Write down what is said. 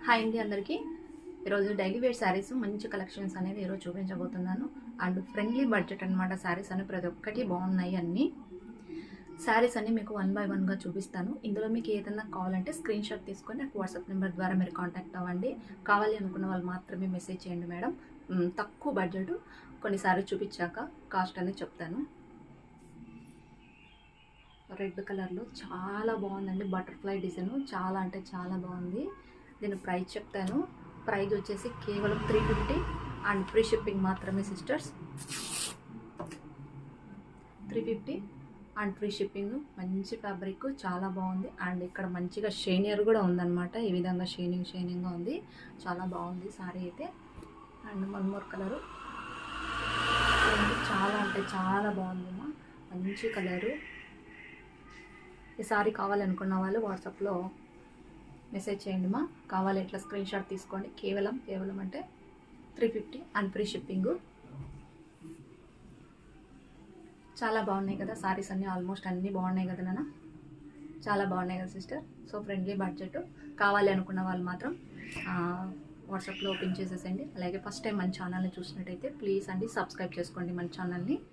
Hi అండి అందరికీ. ఈరోజు డైలీ వేర్ శారీస్ మంచి కలెక్షన్స్ అనేది ఈరోజు చూపించబోతున్నాను. అండ్ ఫ్రెండ్లీ బడ్జెట్ అనమాట. శారీస్ అన్ని ప్రతి ఒక్కటి బాగున్నాయి. అన్ని శారీస్ అన్ని మీకు 1 by 1గా చూపిస్తాను. ఇందులో మీకు ఏదైనా కావాలంటే స్క్రీన్ షాట్ తీసుకొని నాకు వాట్సాప్ నెంబర్ ద్వారా మీరు కాంటాక్ట్ అవ్వండి. కావాలి అనుకున్న వాళ్ళు మాత్రమే మెసేజ్ చేయండి మేడం. తక్కువ బడ్జెట్ కొన్ని శారీస్ చూపించాక కాస్ట్ అనేది చెప్తాను. రెడ్ కలర్లో చాలా బాగుందండి. బటర్ఫ్లై డిజైన్ చాలా అంటే చాలా బాగుంది. దీని ప్రైస్ చెప్తాను. ప్రైస్ వచ్చేసి కేవలం 350 అండ్ ఫ్రీ షిప్పింగ్ మాత్రమే సిస్టర్స్. 350 and free shipping. మంచి ఫ్యాబ్రిక్ చాలా బాగుంది. అండ్ ఇక్కడ మంచిగా షైనియర్ కూడా ఉందన్నమాట. ఈ విధంగా షైనింగ్గా ఉంది. చాలా బాగుంది సారీ అయితే. అండ్ వన్ మోర్ కలరు చాలా అంటే చాలా బాగుందమ్మా. మంచి కలరు. ఈ సారీ కావాలనుకున్న వాళ్ళు వాట్సాప్లో మెసేజ్ చేయండి మా. కావాలి ఇట్లా స్క్రీన్ షాట్ తీసుకోండి. కేవలం అంటే 350 అండ్ ఫ్రీ షిప్పింగ్. చాలా బాగున్నాయి కదా సారీస్ అన్నీ. ఆల్మోస్ట్ అన్నీ బాగున్నాయి కదా నాన్న. చాలా బాగున్నాయి కదా సిస్టర్. So friendly budget. కావాలి అనుకున్న వాళ్ళు మాత్రం వాట్సాప్లో ఓపెన్ చేసేసండి. అలాగే ఫస్ట్ టైం మన ఛానల్ని చూసినట్టయితే ప్లీజ్ అండి సబ్స్క్రైబ్ చేసుకోండి మన ఛానల్ని.